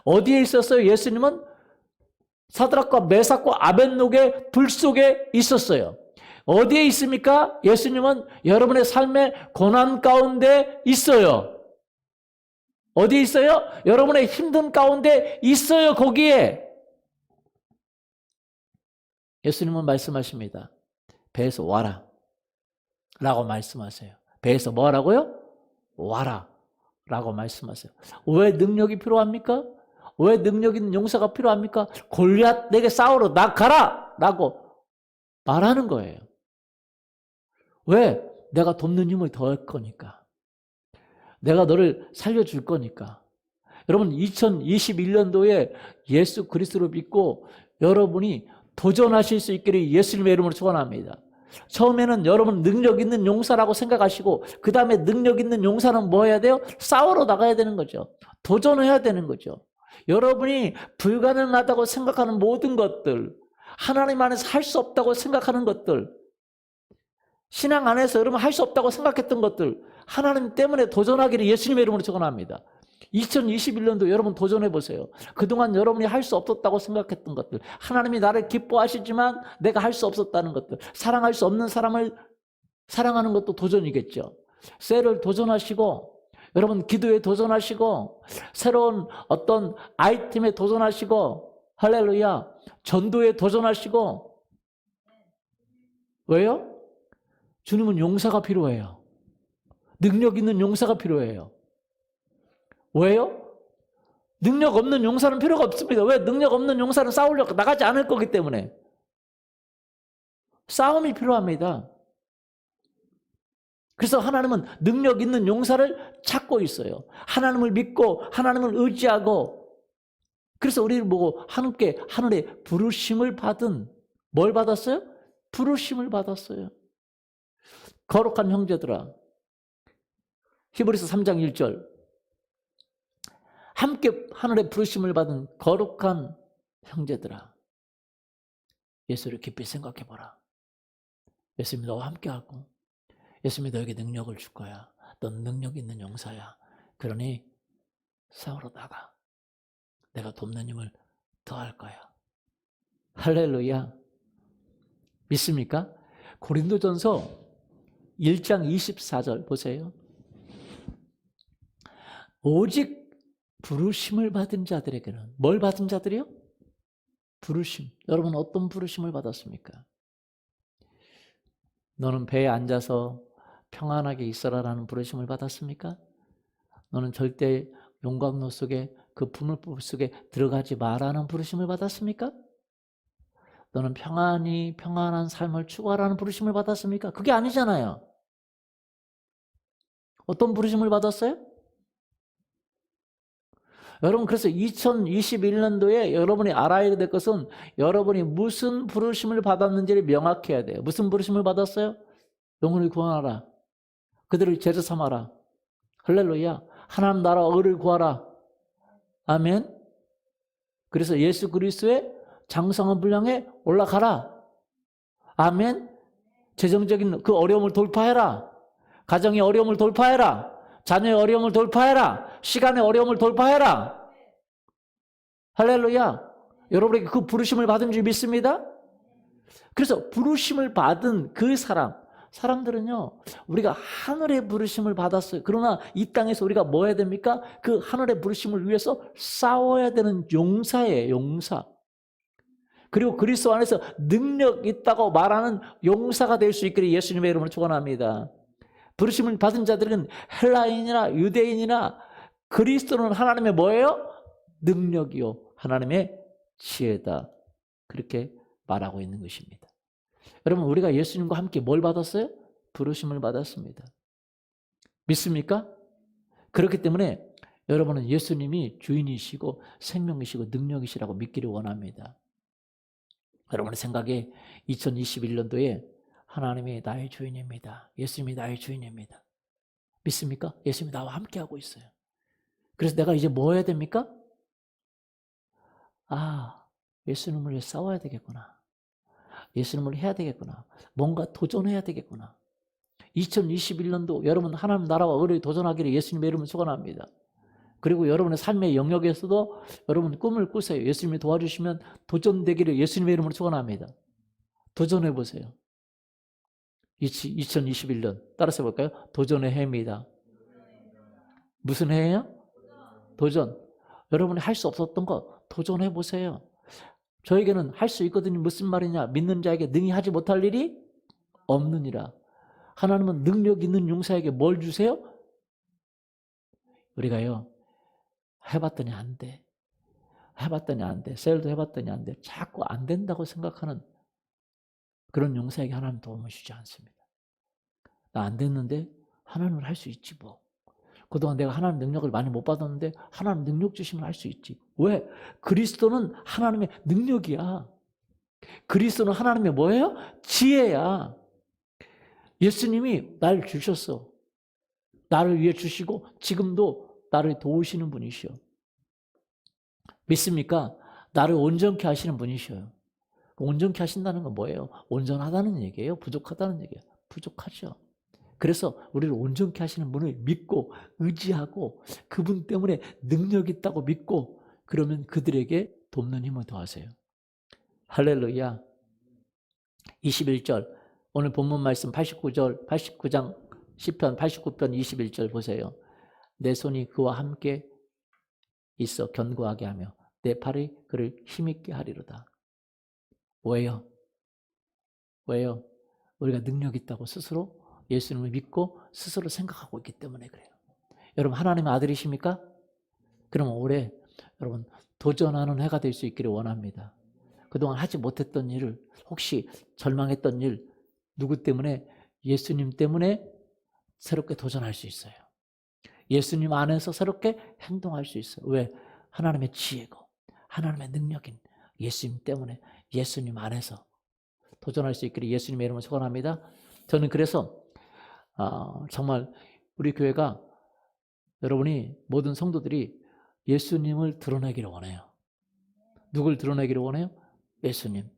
어디에 있었어요? 예수님은 사드락과 메삭과 아벳느고의 불 속에 있었어요. 어디에 있습니까? 예수님은 여러분의 삶의 고난 가운데 있어요. 어디에 있어요? 여러분의 힘든 가운데 있어요. 거기에. 예수님은 말씀하십니다. 배에서 와라 라고 말씀하세요. 배에서 뭐 하라고요? 와라 라고 말씀하세요. 왜 능력이 필요합니까? 왜 능력 있는 용사가 필요합니까? 골리앗 내게 싸우러 나 가라 라고 말하는 거예요. 왜? 내가 돕는 힘을 더할 거니까. 내가 너를 살려줄 거니까. 여러분 2021년도에 예수 그리스도를 믿고 여러분이 도전하실 수 있기를 예수님의 이름으로 축원합니다. 처음에는 여러분 능력 있는 용사라고 생각하시고 그 다음에 능력 있는 용사는 뭐 해야 돼요? 싸우러 나가야 되는 거죠. 도전해야 되는 거죠. 여러분이 불가능하다고 생각하는 모든 것들, 하나님 안에서 할 수 없다고 생각하는 것들, 신앙 안에서 여러분 할 수 없다고 생각했던 것들, 하나님 때문에 도전하기를 예수님의 이름으로 축원합니다. 2021년도 여러분 도전해 보세요. 그동안 여러분이 할 수 없었다고 생각했던 것들, 하나님이 나를 기뻐하시지만 내가 할 수 없었다는 것들, 사랑할 수 없는 사람을 사랑하는 것도 도전이겠죠. 셀을 도전하시고, 여러분 기도에 도전하시고, 새로운 어떤 아이템에 도전하시고, 할렐루야, 전도에 도전하시고. 왜요? 주님은 용사가 필요해요. 능력 있는 용사가 필요해요. 왜요? 능력 없는 용사는 필요가 없습니다. 왜? 능력 없는 용사는 싸우려고 나가지 않을 거기 때문에. 싸움이 필요합니다. 그래서 하나님은 능력 있는 용사를 찾고 있어요. 하나님을 믿고 하나님을 의지하고. 그래서 우리를 보고 하나님께 하늘의 부르심을 받은, 뭘 받았어요? 부르심을 받았어요. 거룩한 형제들아, 히브리서 3장 1절, 함께 하늘의 부르심을 받은 거룩한 형제들아, 예수를 깊이 생각해보라. 예수님이 너와 함께하고 예수님이 너에게 능력을 줄 거야. 넌 능력 있는 용사야. 그러니 싸우러 나가. 내가 돕는 힘을 더할 거야. 할렐루야. 믿습니까? 고린도전서 1장 24절 보세요. 오직 부르심을 받은 자들에게는, 뭘 받은 자들이요? 부르심. 여러분 어떤 부르심을 받았습니까? 너는 배에 앉아서 평안하게 있어라라는 부르심을 받았습니까? 너는 절대 용광로 속에, 그 부물법 속에 들어가지 마라는 부르심을 받았습니까? 너는 평안한 삶을 추구하라는 부르심을 받았습니까? 그게 아니잖아요. 어떤 부르심을 받았어요? 여러분, 그래서 2021년도에 여러분이 알아야 될 것은 여러분이 무슨 부르심을 받았는지를 명확히 해야 돼요. 무슨 부르심을 받았어요? 영혼을 구원하라. 그들을 제자 삼아라. 할렐루야. 하나님 나라와 의를 구하라. 아멘. 그래서 예수 그리스도의 장성한 분량에 올라가라. 아멘. 재정적인 그 어려움을 돌파해라. 가정의 어려움을 돌파해라. 자녀의 어려움을 돌파해라. 시간의 어려움을 돌파해라. 할렐루야. 여러분에게 그 부르심을 받은 줄 믿습니다. 그래서 부르심을 받은 그 사람들은요, 우리가 하늘의 부르심을 받았어요. 그러나 이 땅에서 우리가 뭐 해야 됩니까? 그 하늘의 부르심을 위해서 싸워야 되는 용사예요, 용사. 그리고 그리스도 안에서 능력 있다고 말하는 용사가 될 수 있기를 예수님의 이름으로 축원합니다. 부르심을 받은 자들은 헬라인이나 유대인이나 그리스도는 하나님의 뭐예요? 능력이요, 하나님의 지혜다. 그렇게 말하고 있는 것입니다. 여러분, 우리가 예수님과 함께 뭘 받았어요? 부르심을 받았습니다. 믿습니까? 그렇기 때문에 여러분은 예수님이 주인이시고 생명이시고 능력이시라고 믿기를 원합니다. 여러분의 생각에 2021년도에 하나님이 나의 주인입니다. 예수님이 나의 주인입니다. 믿습니까? 예수님이 나와 함께하고 있어요. 그래서 내가 이제 뭐 해야 됩니까? 예수님을 위해 싸워야 되겠구나. 예수님을 해야 되겠구나. 뭔가 도전해야 되겠구나. 2021년도 여러분 하나님 나라와 의를 도전하기를 예수님의 이름으로 축원합니다. 그리고 여러분의 삶의 영역에서도 여러분 꿈을 꾸세요. 예수님이 도와주시면 도전되기를 예수님의 이름으로 축원합니다. 도전해 보세요. 2021년 따라서 볼까요? 도전의 해입니다. 무슨 해예요? 도전. 여러분이 할 수 없었던 거 도전해 보세요. 저에게는 할 수 있거든요. 무슨 말이냐? 믿는 자에게 능히 하지 못할 일이 없느니라. 하나님은 능력 있는 용사에게 뭘 주세요? 우리가요, 해봤더니 안 돼. 해봤더니 안 돼. 셀도 해봤더니 안 돼. 자꾸 안 된다고 생각하는 그런 용사에게 하나님 도움을 주지 않습니다. 나 안 됐는데 하나님은 할 수 있지 뭐. 그동안 내가 하나님 능력을 많이 못 받았는데 하나님 능력 주시면 할 수 있지. 왜? 그리스도는 하나님의 능력이야. 그리스도는 하나님의 뭐예요? 지혜야. 예수님이 날 주셨어. 나를 위해 주시고 지금도 나를 도우시는 분이시오. 믿습니까? 나를 온전케 하시는 분이셔요. 온전케 하신다는 건 뭐예요? 온전하다는 얘기예요? 부족하다는 얘기예요? 부족하죠. 그래서 우리를 온전케 하시는 분을 믿고 의지하고 그분 때문에 능력 있다고 믿고 그러면 그들에게 돕는 힘을 더하세요. 할렐루야. 21절 오늘 본문 말씀 89장 시편 89편 21절 보세요. 내 손이 그와 함께 있어 견고하게 하며 내 팔이 그를 힘있게 하리로다. 왜요? 왜요? 우리가 능력 있다고 스스로 예수님을 믿고 스스로 생각하고 있기 때문에 그래요. 여러분 하나님의 아들이십니까? 그러면 올해 여러분 도전하는 해가 될 수 있기를 원합니다. 그동안 하지 못했던 일을 혹시 절망했던 일 누구 때문에? 예수님 때문에 새롭게 도전할 수 있어요. 예수님 안에서 새롭게 행동할 수 있어요. 왜? 하나님의 지혜고 하나님의 능력인 예수님 때문에 예수님 안에서 도전할 수 있기를 예수님의 이름으로 축원합니다. 저는 그래서 정말 우리 교회가 여러분이 모든 성도들이 예수님을 드러내기를 원해요. 누굴 드러내기를 원해요? 예수님.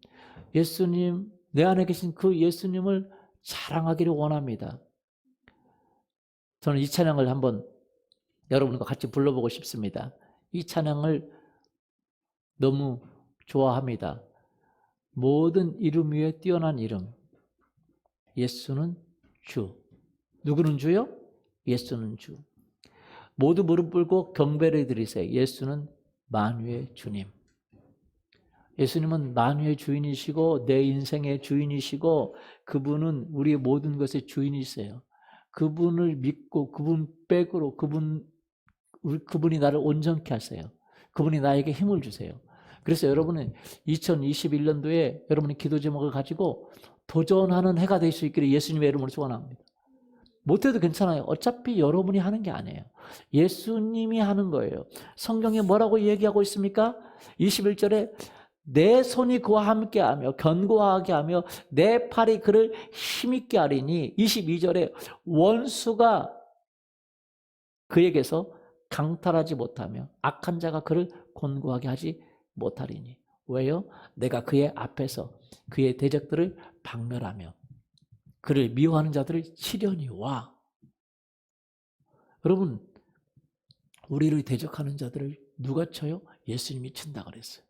예수님, 내 안에 계신 그 예수님을 자랑하기를 원합니다. 저는 이 찬양을 한번 여러분과 같이 불러보고 싶습니다. 이 찬양을 너무 좋아합니다. 모든 이름 위에 뛰어난 이름. 예수는 주. 누구는 주요? 예수는 주. 모두 무릎 꿇고 경배를 드리세요. 예수는 만유의 주님. 예수님은 만유의 주인이시고 내 인생의 주인이시고 그분은 우리의 모든 것의 주인이세요. 그분을 믿고 그분 백으로 그분이 나를 온전케 하세요. 그분이 나에게 힘을 주세요. 그래서 여러분은 2021년도에 여러분의 기도 제목을 가지고 도전하는 해가 될 수 있기를 예수님의 이름으로 축원합니다. 못해도 괜찮아요. 어차피 여러분이 하는 게 아니에요. 예수님이 하는 거예요. 성경에 뭐라고 얘기하고 있습니까? 21절에 내 손이 그와 함께하며 견고하게 하며 내 팔이 그를 힘있게 하리니 22절에 원수가 그에게서 강탈하지 못하며 악한 자가 그를 곤고하게 하지 못하리니. 왜요? 내가 그의 앞에서 그의 대적들을 박멸하며 그를 미워하는 자들을 치려니 와. 여러분 우리를 대적하는 자들을 누가 쳐요? 예수님이 친다 그랬어요.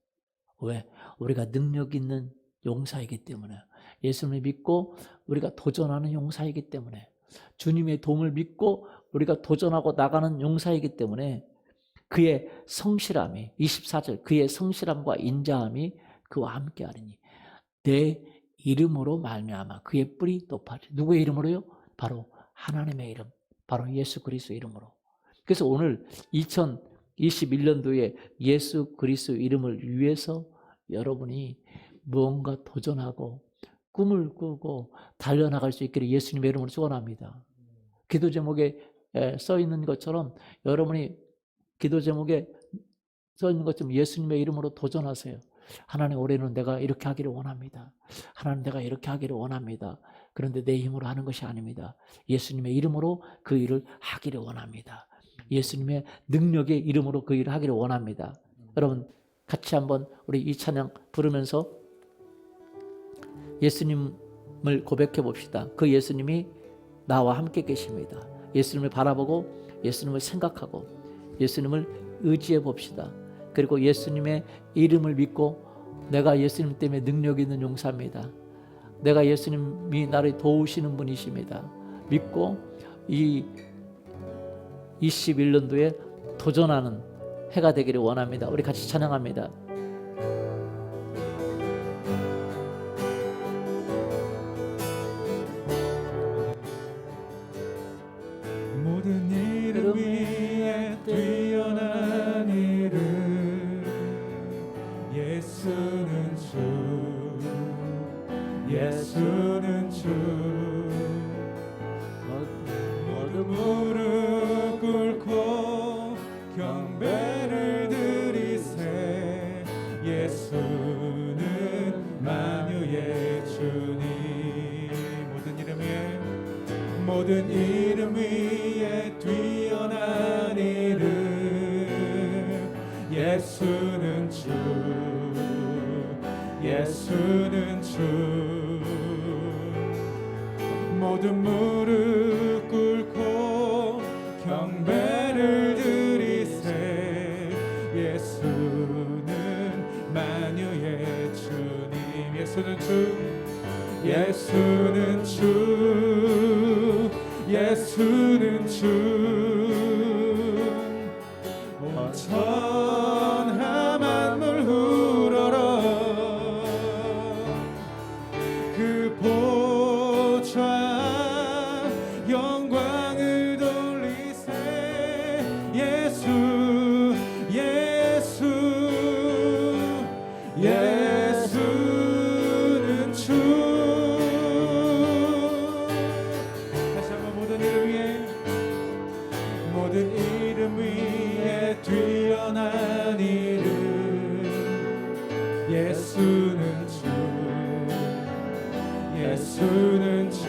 왜? 우리가 능력 있는 용사이기 때문에 예수님을 믿고 우리가 도전하는 용사이기 때문에 주님의 도움을 믿고 우리가 도전하고 나가는 용사이기 때문에 그의 성실함이 24절 그의 성실함과 인자함이 그와 함께하리니 내 이름으로 말미암아 그의 뿔이 높아지. 누구의 이름으로요? 바로 하나님의 이름, 바로 예수 그리스도 이름으로. 그래서 오늘 2021년도에 예수 그리스도 이름을 위해서 여러분이 무언가 도전하고 꿈을 꾸고 달려나갈 수 있기를 예수님의 이름으로 축원합니다. 기도 제목에 써 있는 것처럼 여러분이 기도 제목에 써 있는 것처럼 예수님의 이름으로 도전하세요. 하나님 올해는 내가 이렇게 하기를 원합니다. 하나님 내가 이렇게 하기를 원합니다. 그런데 내 힘으로 하는 것이 아닙니다. 예수님의 이름으로 그 일을 하기를 원합니다. 예수님의 능력의 이름으로 그 일을 하기를 원합니다. 여러분 같이 한번 우리 이 찬양 부르면서 예수님을 고백해 봅시다. 그 예수님이 나와 함께 계십니다. 예수님을 바라보고 예수님을 생각하고 예수님을 의지해 봅시다. 그리고 예수님의 이름을 믿고 내가 예수님 때문에 능력 있는 용사입니다. 내가 예수님이 나를 도우시는 분이십니다. 믿고 이 21년도에 도전하는 해가 되기를 원합니다. 우리 같이 찬양합니다. 모든 이름 위에 뛰어난 이름 예수는 주 예수는 주 모두 무릎 꿇고 모든 이름 위에 뛰어난 이름 예수는 주 예수는 주 모든 무릎 꿇고 경배를 드리세 예수는 만유의 주님 예수는 주 예수는 주 예수는 주 온 천하 만물 우러러 그 보좌 영광을 돌리세 예수 예수 예수는 주 다시 한번 모든 이름 위에 뛰어난 이름 예수는 주 예수는 주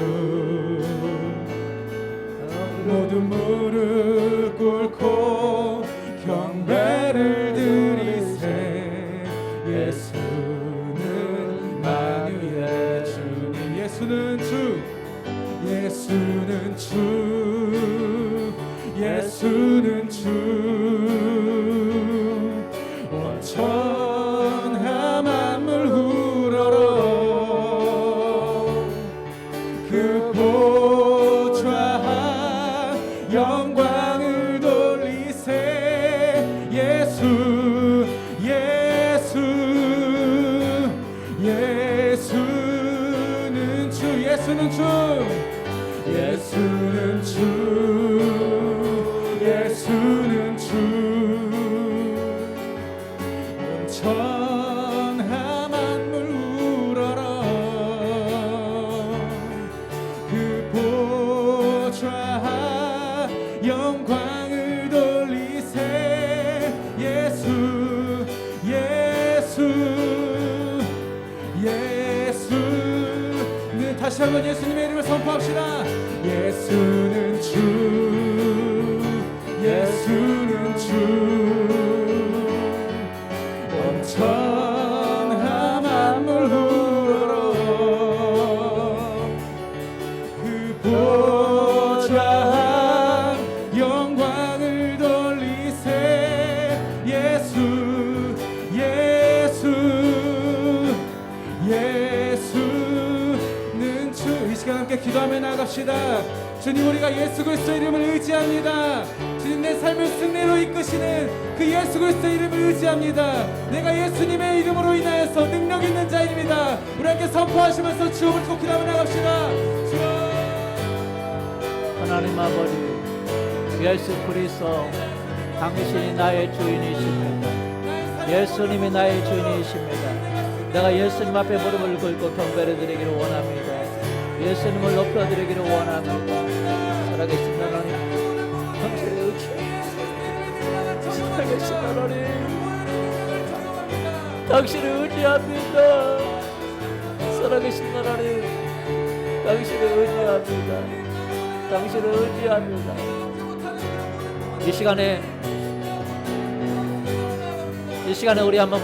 모든 무릎 꿇고 경배를 드리세 예수는 만유의 주님 예수는 주 예수는 주 예수는 주 온 천하 만물 우러러 그 보좌 영광을 돌리세 예수 예수 예수는 주 예수는 주 예수는 주 예수는 주 온 천하 만물 우러러 그 보좌 영광을 돌리세 예수 예수 예수는 다시 한번 예수님의 이름을 선포합시다 예수는 주 예수는 주 온 천하 만물 우러러 그 보좌 영광을 돌리세 예수 예수 예수는 주 이 시간 함께 기도하며 나갑시다 주님 우리가 예수 그리스도 이름을 의지합니다 주님 내 삶을 승리로 이끄시는 그 예수 그리스도 이름을 의지합니다 내가 예수님의 이름으로 인하여서 능력 있는 자입니다 우리 함께 선포하시면서 주님을 꼭 기도하며 나갑시다 주여 하나님 아버지 예수 그리스도 당신이 나의 주인이십니다 예수님이 나의 주인이십니다 내가 예수님 앞에 무릎을 꿇고 경배를 드리기를 원합니다 예수님을 높여드리기를 원합니다 살아계신 하나님 당신의 의지 살아계신 하나님 당신을 의지합니다 살아계신 하나님 당신을 의지합니다 당신을 의지합니다 이 시간에 우리 한번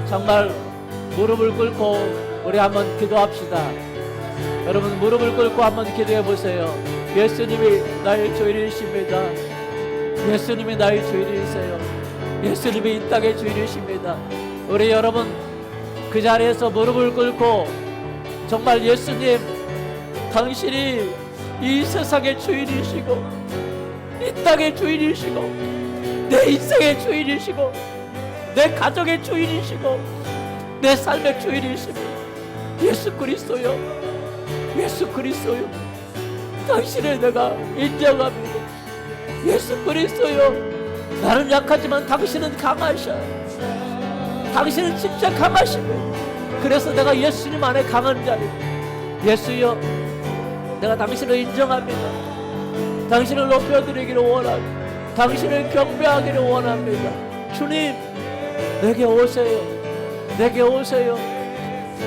정말 무릎을 꿇고 우리 한번 기도합시다 여러분 무릎을 꿇고 한번 기도해 보세요 예수님이 나의 주인이십니다 예수님이 나의 주인이세요 예수님이 이 땅의 주인이십니다 우리 여러분 그 자리에서 무릎을 꿇고 정말 예수님 당신이 이 세상의 주인이시고 이 땅의 주인이시고 내 인생의 주인이시고 내 가정의 주인이시고 내 삶의 주인이시고 예수 그리스도요 예수 그리스도요 당신을 내가 인정합니다 예수 그리스도요 나는 약하지만 당신은 강하셔 당신은 진짜 강하시고 그래서 내가 예수님 안에 강한 자입니다 예수여 내가 당신을 인정합니다 당신을 높여드리기를 원합니다 당신을 경배하기를 원합니다 주님 내게 오세요 내게 오세요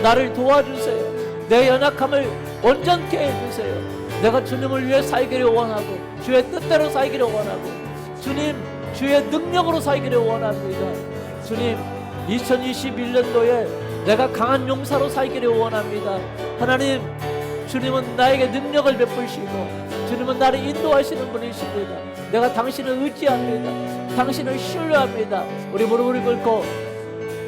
나를 도와주세요 내 연약함을 온전케 해주세요 내가 주님을 위해 살기를 원하고 주의 뜻대로 살기를 원하고 주님 주의 능력으로 살기를 원합니다. 주님 2021년도에 내가 강한 용사로 살기를 원합니다. 하나님 주님은 나에게 능력을 베푸시고 주님은 나를 인도하시는 분이십니다. 내가 당신을 의지합니다. 당신을 신뢰합니다. 우리 무릎을 꿇고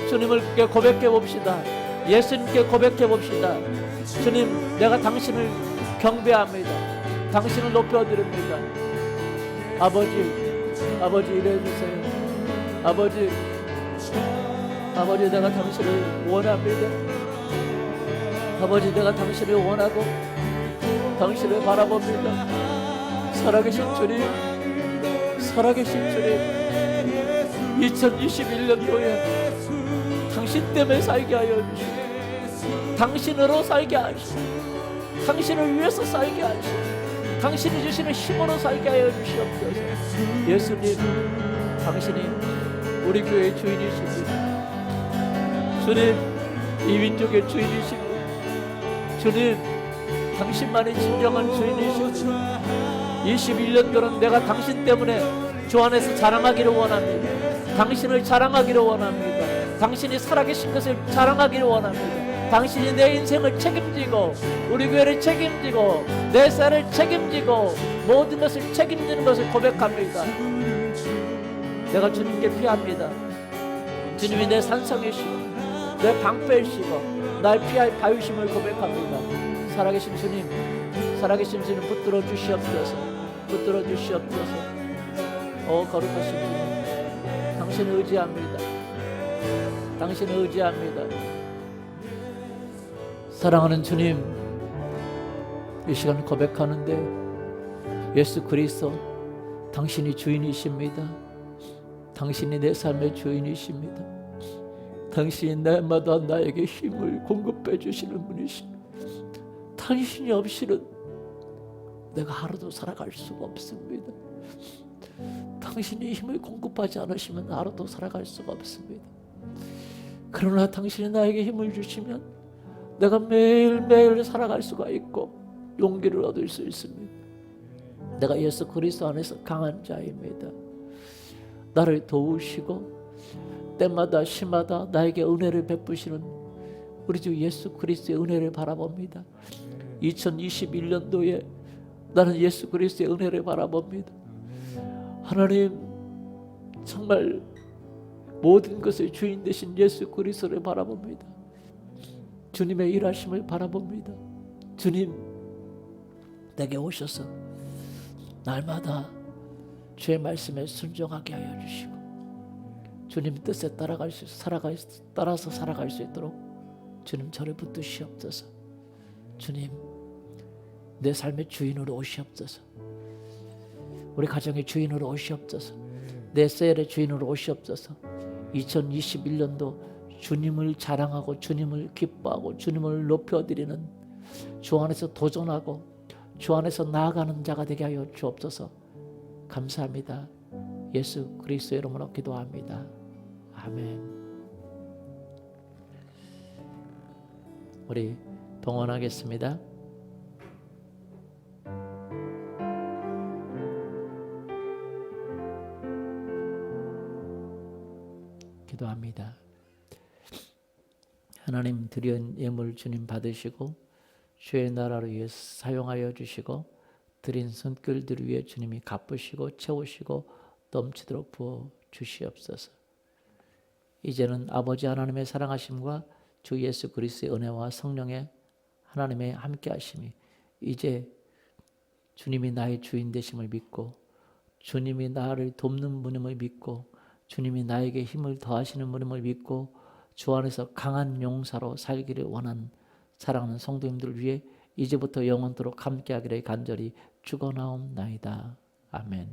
주님께 고백해 봅시다. 예수님께 고백해 봅시다. 주님 내가 당신을 경배합니다. 당신을 높여드립니다. 아버지 이래주세요. 아버지 내가 당신을 원합니다. 아버지 내가 당신을 원하고 당신을 바라봅니다. 살아계신 주님 2021년도에 당신 때문에 살게 하여 주시고 당신으로 살게 하시고 당신을 위해서 살게 하시고 당신이 주시는 힘으로 살게 하여 주시옵소서. 예수님 당신이 우리 교회의 주인이십니다. 주님 이 민족의 주인이시고 주님 당신만이 진정한 주인이시고 21년도는 내가 당신 때문에 주 안에서 자랑하기를 원합니다. 당신을 자랑하기를 원합니다. 당신이 살아계신 것을 자랑하기를 원합니다. 당신이 내 인생을 책임지고 우리 교회를 책임지고 내 삶을 책임지고 모든 것을 책임지는 것을 고백합니다. 내가 주님께 피합니다. 주님이 내 산성이시고 내 방패이시고 나의 피할 바위심을 고백합니다. 살아계신 주님 붙들어 주시옵소서. 붙들어 주시옵소서. 거룩하신 주님 당신을 의지합니다. 당신을 의지합니다. 사랑하는 주님 이 시간 고백하는데 예수 그리스도 당신이 주인이십니다. 당신이 내 삶의 주인이십니다. 당신이 날마다 나에게 힘을 공급해 주시는 분이십니다. 당신이 없이는 내가 하루도 살아갈 수가 없습니다. 당신이 힘을 공급하지 않으시면 하루도 살아갈 수가 없습니다. 그러나 당신이 나에게 힘을 주시면 내가 매일매일 살아갈 수가 있고 용기를 얻을 수 있습니다. 내가 예수 그리스도 안에서 강한 자입니다. 나를 도우시고 때마다 시마다 나에게 은혜를 베푸시는 우리 주 예수 그리스도의 은혜를 바라봅니다. 2021년도에 나는 예수 그리스도의 은혜를 바라봅니다. 하나님 정말 모든 것의 주인 되신 예수 그리스도를 바라봅니다. 주님의 일하심을 바라봅니다. 주님 내게 오셔서 날마다 주의 말씀에 순종하게 하여 주시고 주님 뜻에 따라서 살아갈 수 있도록 주님 저를 붙드시옵소서. 주님 내 삶의 주인으로 오시옵소서. 우리 가정의 주인으로 오시옵소서. 내 셀의 주인으로 오시옵소서. 2021년도 주님을 자랑하고 주님을 기뻐하고 주님을 높여드리는 주 안에서 도전하고 주 안에서 나아가는 자가 되게 하여 주옵소서. 감사합니다. 예수 그리스도의 이름으로 기도합니다. 아멘. 우리 동원하겠습니다. 기도합니다. 하나님 드린 예물 주님 받으시고 주의 나라를 위해서 사용하여 주시고 드린 손길들을 위해 주님이 갚으시고 채우시고 넘치도록 부어 주시옵소서. 이제는 아버지 하나님의 사랑하심과 주 예수 그리스도의 은혜와 성령의 하나님의 함께하심이 이제 주님이 나의 주인 되심을 믿고 주님이 나를 돕는 분임을 믿고 주님이 나에게 힘을 더하시는 분임을 믿고 주 안에서 강한 용사로 살기를 원하는 사랑하는 성도님들을 위해 이제부터 영원토록 함께하기를 간절히 축원하옵나이다. 아멘.